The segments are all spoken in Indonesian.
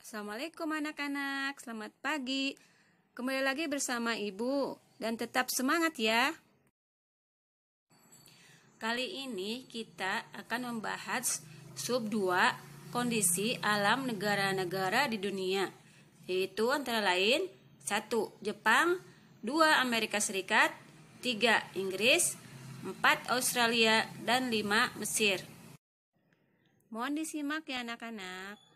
Assalamualaikum anak-anak, selamat pagi. Kembali lagi bersama Ibu dan tetap semangat ya. Kali ini kita akan membahas sub 2 kondisi alam negara-negara di dunia, yaitu antara lain 1. Jepang, 2. Amerika Serikat, 3. Inggris, 4. Australia, dan 5. Mesir. Mohon disimak ya anak-anak.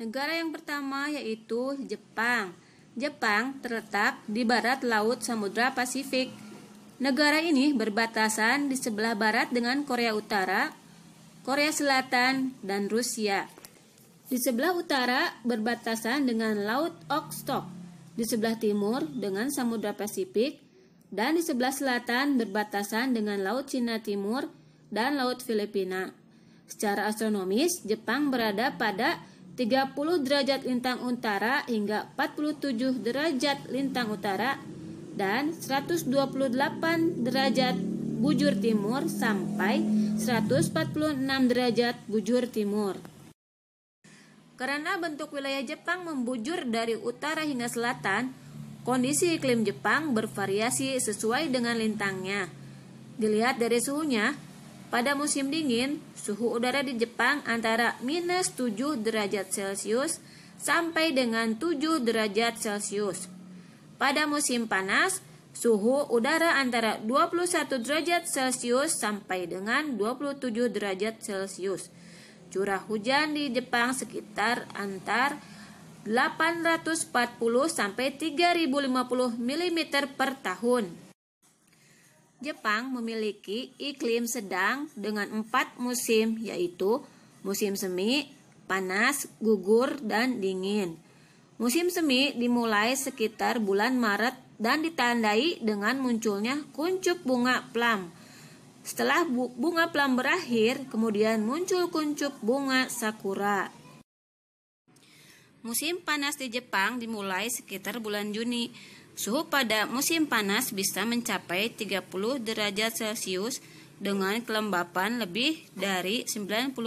Negara yang pertama yaitu Jepang. Jepang terletak di barat laut Samudra Pasifik. Negara ini berbatasan di sebelah barat dengan Korea Utara, Korea Selatan, dan Rusia. Di sebelah utara berbatasan dengan Laut Okhotsk, di sebelah timur dengan Samudra Pasifik, dan di sebelah selatan berbatasan dengan Laut Cina Timur dan Laut Filipina. Secara astronomis, Jepang berada pada 30 derajat lintang utara hingga 47 derajat lintang utara dan 128 derajat bujur timur sampai 146 derajat bujur timur. Karena bentuk wilayah Jepang membujur dari utara hingga selatan, kondisi iklim Jepang bervariasi sesuai dengan lintangnya. Dilihat dari suhunya, pada musim dingin, suhu udara di Jepang antara minus 7 derajat Celcius sampai dengan 7 derajat Celcius. Pada musim panas, suhu udara antara 21 derajat Celcius sampai dengan 27 derajat Celcius. Curah hujan di Jepang sekitar antar 840 sampai 3050 mm per tahun. Jepang memiliki iklim sedang dengan 4 musim, yaitu musim semi, panas, gugur, dan dingin. Musim semi dimulai sekitar bulan Maret dan ditandai dengan munculnya kuncup bunga plam. Setelah bunga plam berakhir, kemudian muncul kuncup bunga sakura. Musim panas di Jepang dimulai sekitar bulan Juni. Suhu pada musim panas bisa mencapai 30 derajat Celcius dengan kelembapan lebih dari 90%.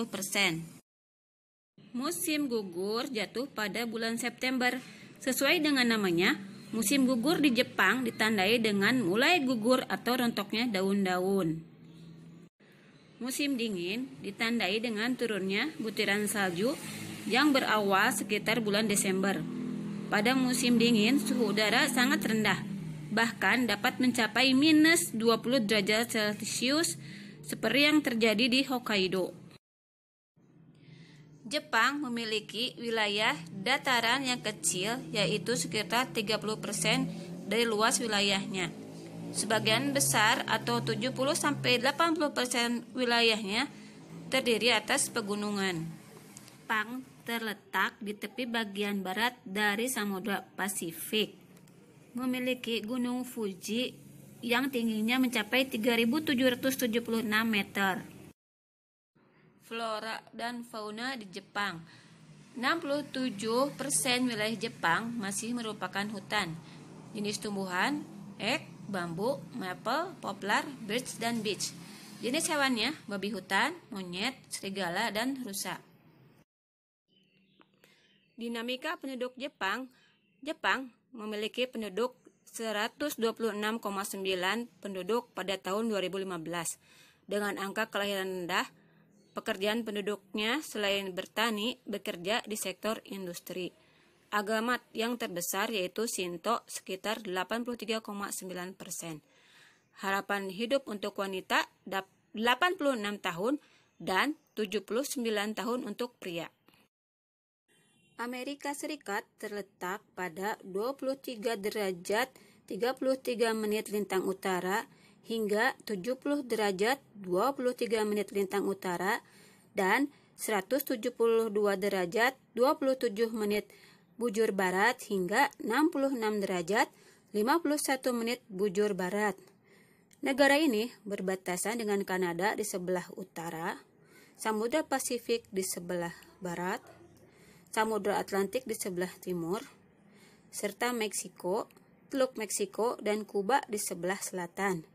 Musim gugur jatuh pada bulan September. Sesuai dengan namanya, musim gugur di Jepang ditandai dengan mulai gugur atau rontoknya daun-daun. Musim dingin ditandai dengan turunnya butiran salju yang berawal sekitar bulan Desember. Pada musim dingin, suhu udara sangat rendah, bahkan dapat mencapai minus 20 derajat Celcius seperti yang terjadi di Hokkaido. Jepang memiliki wilayah dataran yang kecil, yaitu sekitar 30% dari luas wilayahnya. Sebagian besar atau 70-80% wilayahnya terdiri atas pegunungan. Jepang terletak di tepi bagian barat dari Samudra Pasifik. Memiliki Gunung Fuji yang tingginya mencapai 3.776 meter. Flora dan fauna di Jepang. 67% wilayah Jepang masih merupakan hutan. Jenis tumbuhan, ek, bambu, maple, poplar, birch, dan beech. Jenis hewannya, babi hutan, monyet, serigala, dan rusa. Dinamika penduduk Jepang. Jepang memiliki penduduk 126,9 penduduk pada tahun 2015. Dengan angka kelahiran rendah, pekerjaan penduduknya selain bertani, bekerja di sektor industri. Agama yang terbesar yaitu Shinto sekitar 83,9%. Harapan hidup untuk wanita 86 tahun dan 79 tahun untuk pria. Amerika Serikat terletak pada 23 derajat 33 menit lintang utara hingga 70 derajat 23 menit lintang utara dan 172 derajat 27 menit bujur barat hingga 66 derajat 51 menit bujur barat. Negara ini berbatasan dengan Kanada di sebelah utara, Samudra Pasifik di sebelah barat, Samudra Atlantik di sebelah timur, serta Meksiko, Teluk Meksiko, dan Kuba di sebelah selatan.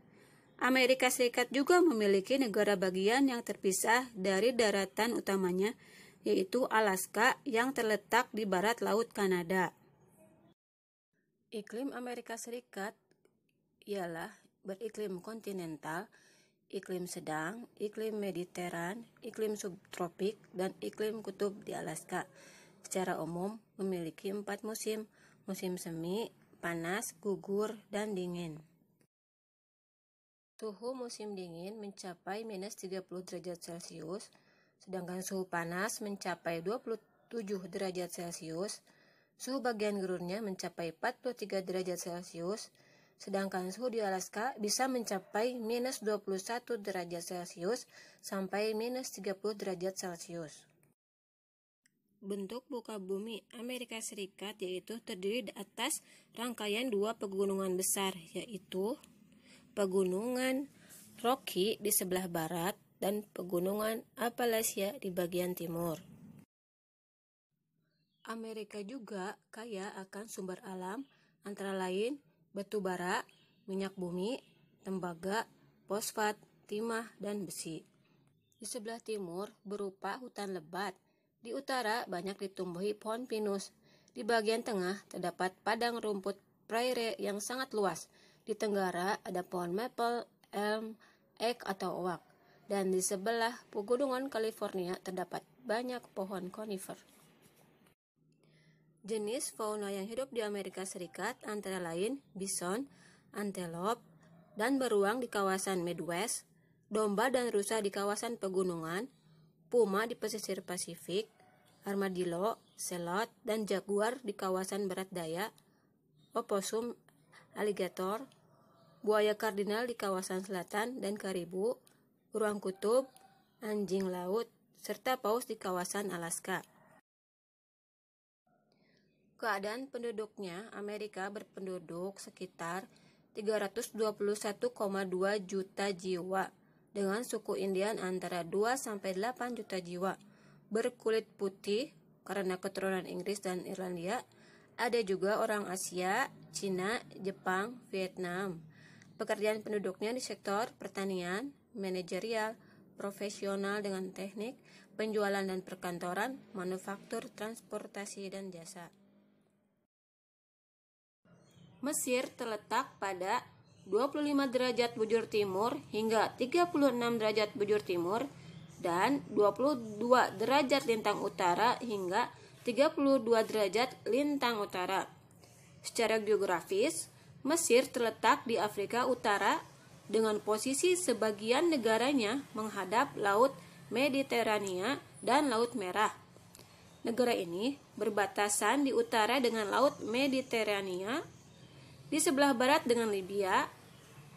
Amerika Serikat juga memiliki negara bagian yang terpisah dari daratan utamanya yaitu Alaska yang terletak di barat Laut Kanada. Iklim Amerika Serikat ialah beriklim kontinental, iklim sedang, iklim mediteran, iklim subtropik, dan iklim kutub di Alaska. Secara umum memiliki 4 musim, musim semi, panas, gugur, dan dingin. Suhu musim dingin mencapai minus 30 derajat Celcius, sedangkan suhu panas mencapai 27 derajat Celcius, suhu bagian gurunnya mencapai 43 derajat Celcius, sedangkan suhu di Alaska bisa mencapai minus 21 derajat Celcius sampai minus 30 derajat Celcius. Bentuk muka bumi Amerika Serikat yaitu terdiri di atas rangkaian 2 pegunungan besar, yaitu Pegunungan Rocky di sebelah barat dan Pegunungan Appalachia di bagian timur. Amerika juga kaya akan sumber alam antara lain batu bara, minyak bumi, tembaga, fosfat, timah, dan besi. Di sebelah timur berupa hutan lebat. Di utara banyak ditumbuhi pohon pinus. Di bagian tengah terdapat padang rumput prairie yang sangat luas. Di tenggara ada pohon maple, elm, ek atau oak. Dan di sebelah pegunungan California terdapat banyak pohon conifer. Jenis fauna yang hidup di Amerika Serikat antara lain bison, antelope, dan beruang di kawasan Midwest, domba dan rusa di kawasan pegunungan, puma di pesisir Pasifik, armadillo, selot, dan jaguar di kawasan barat daya, oposum, aligator, buaya kardinal di kawasan selatan dan karibu, beruang kutub, anjing laut, serta paus di kawasan Alaska. Keadaan penduduknya, Amerika berpenduduk sekitar 321,2 juta jiwa, dengan suku Indian antara 2-8 juta jiwa, berkulit putih karena keturunan Inggris dan Irlandia. Ada juga orang Asia, Cina, Jepang, Vietnam. Pekerjaan penduduknya di sektor pertanian, manajerial, profesional dengan teknik, penjualan dan perkantoran, manufaktur, transportasi, dan jasa. Mesir terletak pada 25 derajat bujur timur hingga 36 derajat bujur timur dan 22 derajat lintang utara hingga 32 derajat lintang utara. Secara geografis, Mesir terletak di Afrika Utara dengan posisi sebagian negaranya menghadap Laut Mediterania dan Laut Merah. Negara ini berbatasan di utara dengan Laut Mediterania, di sebelah barat dengan Libya,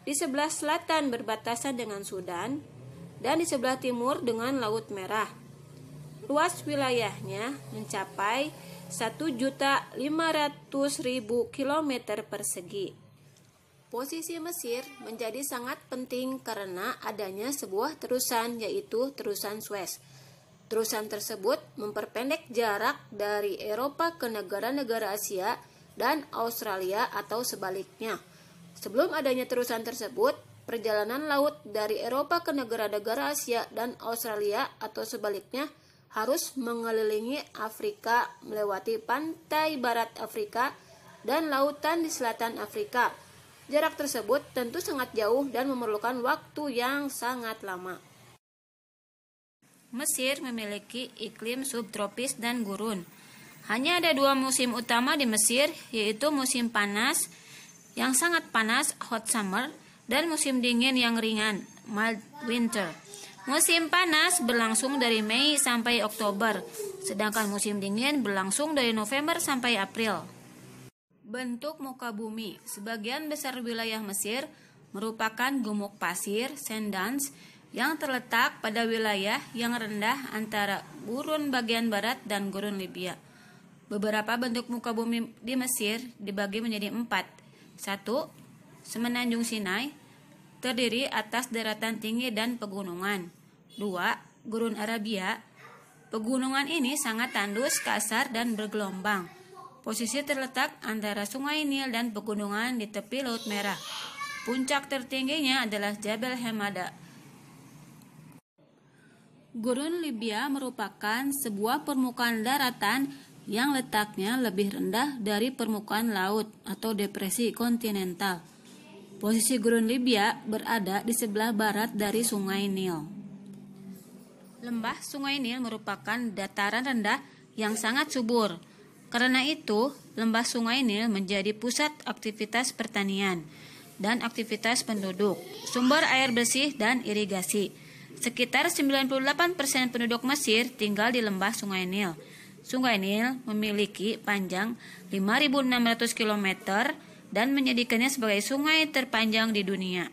di sebelah selatan berbatasan dengan Sudan, dan di sebelah timur dengan Laut Merah. Luas wilayahnya mencapai 1.500.000 km persegi. Posisi Mesir menjadi sangat penting karena adanya sebuah terusan, yaitu terusan Suez. Terusan tersebut memperpendek jarak dari Eropa ke negara-negara Asia dan Australia atau sebaliknya. Sebelum adanya terusan tersebut, perjalanan laut dari Eropa ke negara-negara Asia dan Australia atau sebaliknya harus mengelilingi Afrika, melewati pantai barat Afrika dan lautan di selatan Afrika. Jarak tersebut tentu sangat jauh dan memerlukan waktu yang sangat lama. Mesir memiliki iklim subtropis dan gurun. Hanya ada 2 musim utama di Mesir, yaitu musim panas yang sangat panas, hot summer, dan musim dingin yang ringan, mild winter. Musim panas berlangsung dari Mei sampai Oktober, sedangkan musim dingin berlangsung dari November sampai April. Bentuk muka bumi, sebagian besar wilayah Mesir merupakan gumuk pasir, sand dunes, yang terletak pada wilayah yang rendah antara gurun bagian barat dan gurun Libya. Beberapa bentuk muka bumi di Mesir dibagi menjadi 4. 1. Semenanjung Sinai, terdiri atas daratan tinggi dan pegunungan. 2. Gurun Arabia. Pegunungan ini sangat tandus, kasar, dan bergelombang. Posisi terletak antara Sungai Nil dan pegunungan di tepi Laut Merah. Puncak tertingginya adalah Jabal Hamada. Gurun Libya merupakan sebuah permukaan daratan yang letaknya lebih rendah dari permukaan laut atau depresi kontinental. Posisi gurun Libya berada di sebelah barat dari Sungai Nil. Lembah Sungai Nil merupakan dataran rendah yang sangat subur. Karena itu, lembah Sungai Nil menjadi pusat aktivitas pertanian dan aktivitas penduduk, sumber air bersih dan irigasi. Sekitar 98% penduduk Mesir tinggal di lembah Sungai Nil. Sungai Nil memiliki panjang 5.600 km dan menjadikannya sebagai sungai terpanjang di dunia.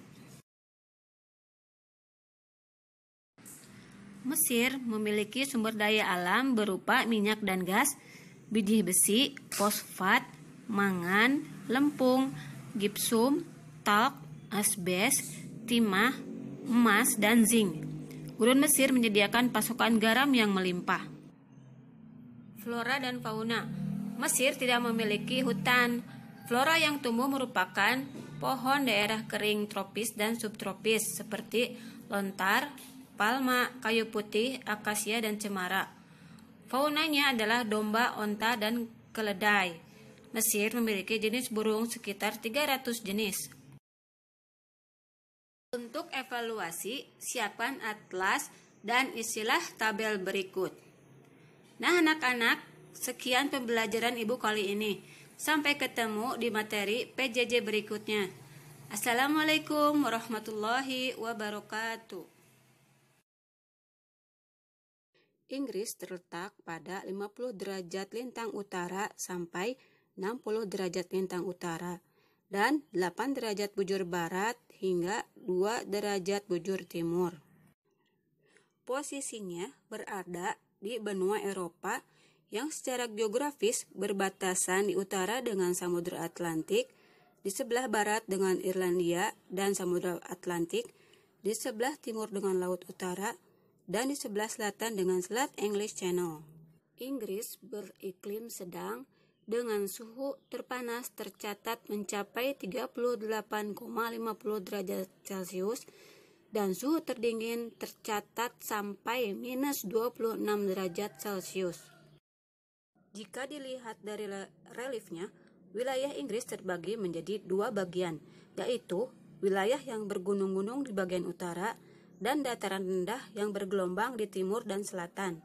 Mesir memiliki sumber daya alam berupa minyak dan gas, biji besi, fosfat, mangan, lempung, gipsum, talk, asbes, timah, emas, dan zinc. Gurun Mesir menyediakan pasokan garam yang melimpah. Flora dan fauna. Mesir tidak memiliki hutan. Flora yang tumbuh merupakan pohon daerah kering tropis dan subtropis seperti lontar, palma, kayu putih, akasia, dan cemara. Faunanya adalah domba, onta, dan keledai. Mesir memiliki jenis burung sekitar 300 jenis. Untuk evaluasi, siapkan atlas dan isilah tabel berikut. Nah anak-anak, sekian pembelajaran Ibu kali ini. Sampai ketemu di materi PJJ berikutnya. Assalamualaikum warahmatullahi wabarakatuh. Inggris terletak pada 50 derajat lintang utara sampai 60 derajat lintang utara dan 8 derajat bujur barat hingga 2 derajat bujur timur. Posisinya berada di benua Eropa yang secara geografis berbatasan di utara dengan Samudra Atlantik, di sebelah barat dengan Irlandia dan Samudra Atlantik, di sebelah timur dengan Laut Utara, dan di sebelah selatan dengan Selat English Channel. Inggris beriklim sedang dengan suhu terpanas tercatat mencapai 38,50 derajat Celcius dan suhu terdingin tercatat sampai minus 26 derajat Celcius. Jika dilihat dari reliefnya, wilayah Inggris terbagi menjadi dua bagian, yaitu wilayah yang bergunung-gunung di bagian utara dan dataran rendah yang bergelombang di timur dan selatan.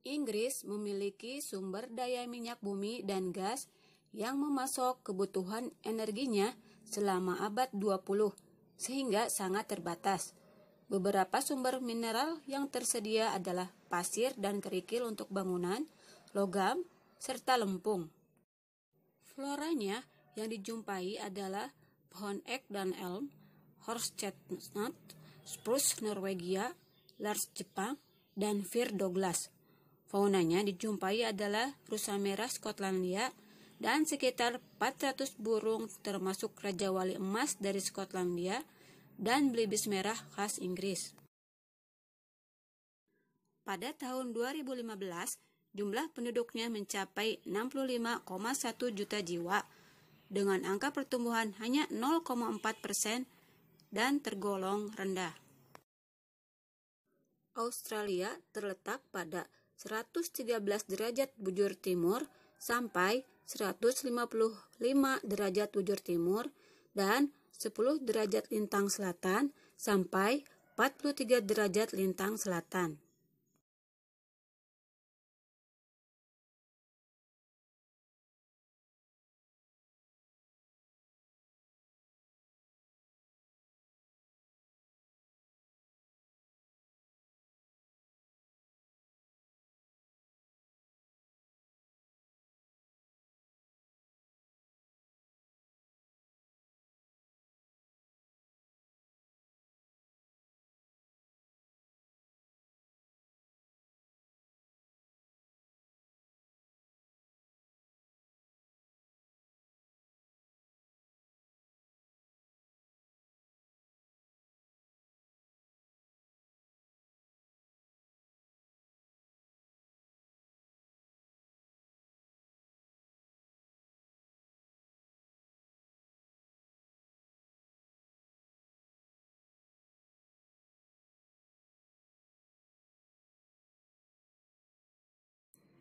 Inggris memiliki sumber daya minyak bumi dan gas yang memasok kebutuhan energinya selama abad 20, sehingga sangat terbatas. Beberapa sumber mineral yang tersedia adalah pasir dan kerikil untuk bangunan, logam, serta lempung. Floranya yang dijumpai adalah pohon ek dan elm, horse chestnut, spruce Norwegia, larch Jepang, dan fir Douglas. Faunanya dijumpai adalah rusa merah Skotlandia dan sekitar 400 burung termasuk Raja Wali Emas dari Skotlandia dan belibis merah khas Inggris. Pada tahun 2015, jumlah penduduknya mencapai 65,1 juta jiwa dengan angka pertumbuhan hanya 0,4% dan tergolong rendah. Australia terletak pada 113 derajat bujur timur sampai 155 derajat bujur timur dan 10 derajat lintang selatan sampai 43 derajat lintang selatan.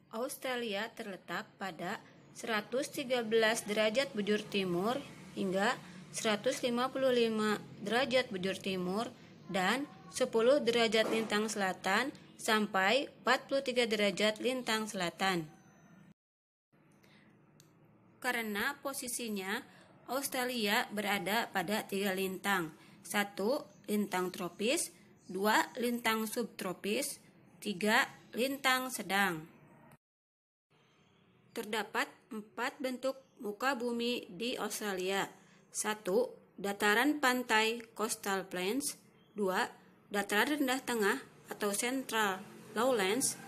Australia terletak pada 113 derajat bujur timur hingga 155 derajat bujur timur dan 10 derajat lintang selatan sampai 43 derajat lintang selatan. Karena posisinya, Australia berada pada 3 lintang. 1. Lintang tropis, 2. Lintang subtropis, 3. Lintang sedang. Terdapat 4 bentuk muka bumi di Australia. 1. Dataran pantai coastal plains. 2. Dataran rendah tengah atau central lowlands.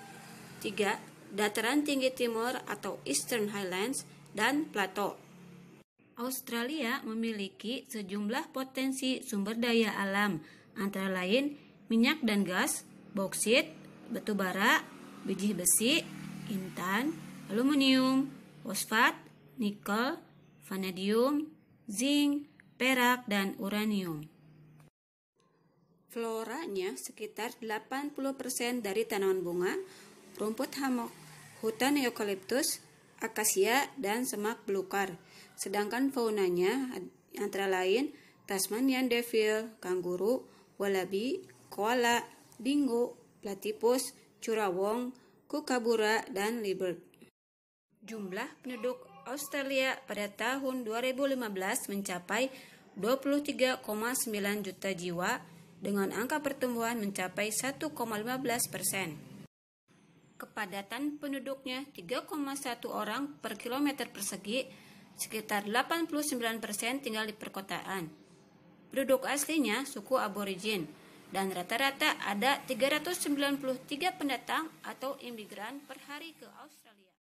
3. Dataran tinggi timur atau eastern highlands dan plateau. Australia memiliki sejumlah potensi sumber daya alam, antara lain minyak dan gas, bauksit, batu bara, biji besi, intan, aluminium, fosfat, nikel, vanadium, zinc, perak, dan uranium. Floranya sekitar 80% dari tanaman bunga, rumput hammock, hutan eukaliptus, akasia, dan semak belukar. Sedangkan faunanya antara lain Tasmanian devil, kanguru, wallaby, koala, dingo, platypus, curawong, kookaburra, dan leopard. Jumlah penduduk Australia pada tahun 2015 mencapai 23,9 juta jiwa dengan angka pertumbuhan mencapai 1,15%. Kepadatan penduduknya 3,1 orang per kilometer persegi, sekitar 89% tinggal di perkotaan. Penduduk aslinya suku aborigin, dan rata-rata ada 393 pendatang atau imigran per hari ke Australia.